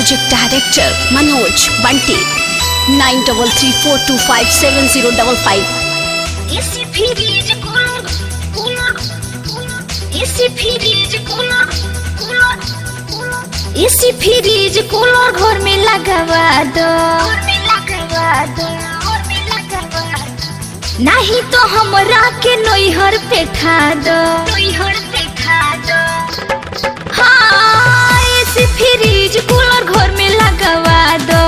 Music director Manoj Bunty 9334257055। AC fridge cooler AC fridge cooler घर में लगवा दो नहीं तो हमरा के नैहर पेठा दो। हाँ एसी फ्रिज कूलर घर में लगवा दो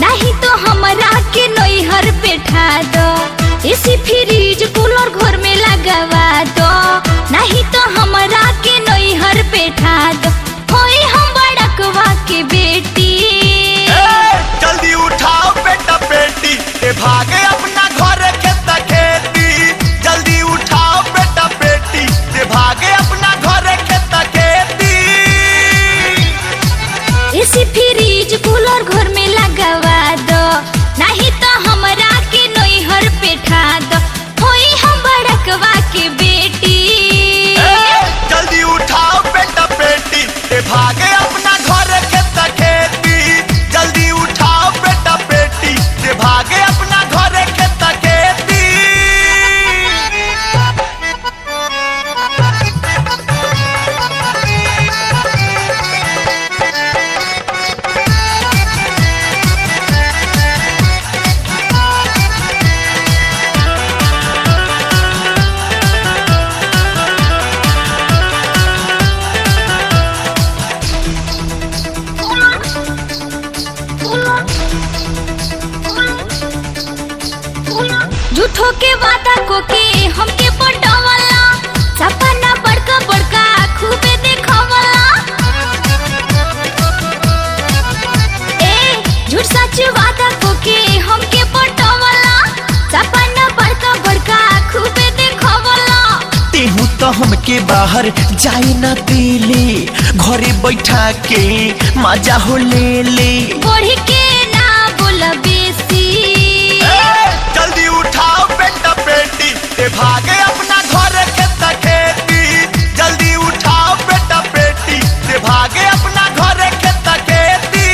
नहीं तो हमरा के नैहर पेठा दो। एसी फ्रिज कूलर घर में लगवा दो नहीं तो हमरा के नैहर पेठा दो। होई हम बड़कवा के बेटी जल्दी उठाओ बेटा बेटी ए भागे अपना घर खेता खेती। जल्दी उठाओ बेटा बेटी ए भागे अपना घर खेता खेती। एसी फ्रिज कूलर घर में लगवा दो नहीं तो हमरा के नैहर पेठा दो। होई हम बड़कवा के बेटी जल्दी उठाओ बेटा बेटी ए भागे अपना घर खेता खेती। जल्दी उठाओ बेटा बेटी ए भागे अपना घर खेता खेती। झूठो के वादा को के हमके पटवला सपना बड़का बड़का खूबे देखवला। ए झूठ सच वादा को के हमके पटवला सपना बड़का बड़का खूबे देखवला। तेहू तो हमके बाहर जाए ना देले घरे बैठा के मजा हो ले ले। बढ़ के ना बोल बेसी जल्दी उठाओ बेटा बेटी ए भागे अपना घर खेता खेती। जल्दी उठाओ बेटा बेटी ए भागे अपना घर खेता खेती।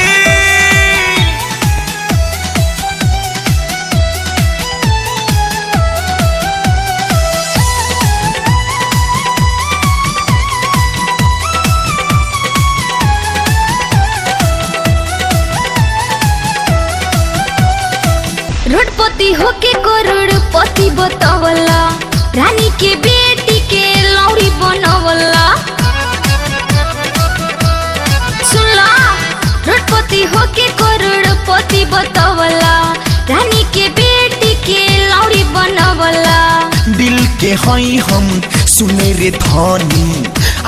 रोडपति होके करोड़पति बतवला रानी के बेटी के लौड़ी बनवला। सुनला रोडपति होके करोड़पति बतवला रानी के बेटी के लौड़ी बनवला। दिल के हई हम सुने रे धनी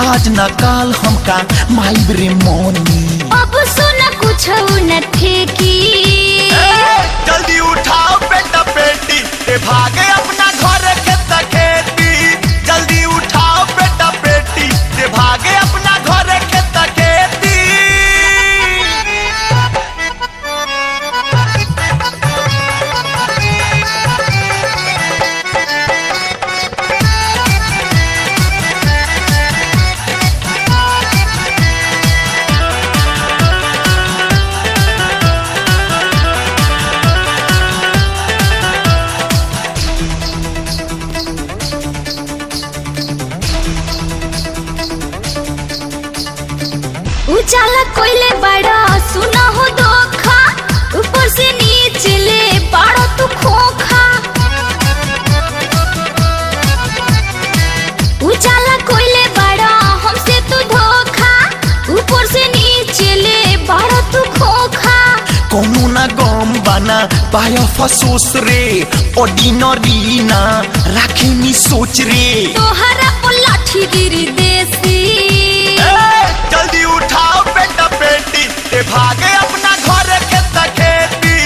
आज ना काल हमका माइब रे मोनी। अब सुना कुछ न ठेकी जल्दी उठाओ बेटा बेटी ए भागे अपना घर खेता खेती। जल्दी उठाओ बेटा बेटी ए भागे अपना घर खेता खेती। उजाला कोइले बड़ा सुना हो धोखा ऊपर से नीचे ले बाड़ो तू खोखा। उजाला कोइले बड़ा हमसे तू धोखा ऊपर से नीचे ले बाड़ो तू खोखा। कोनो ना गम बना पाया फसोस रे ऑर्डिनरी ना राखी नी सोच रे। तोहरा पर लाठी गिरी देसी जल्दी उठाओ बेटा बेटी ए भागे अपना घर खेता खेती।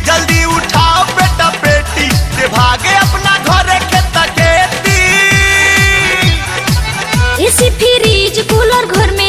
जल्दी उठाओ बेटा बेटी ए भागे अपना घर खेता खेती। एसी फ्रिज कूलर घर में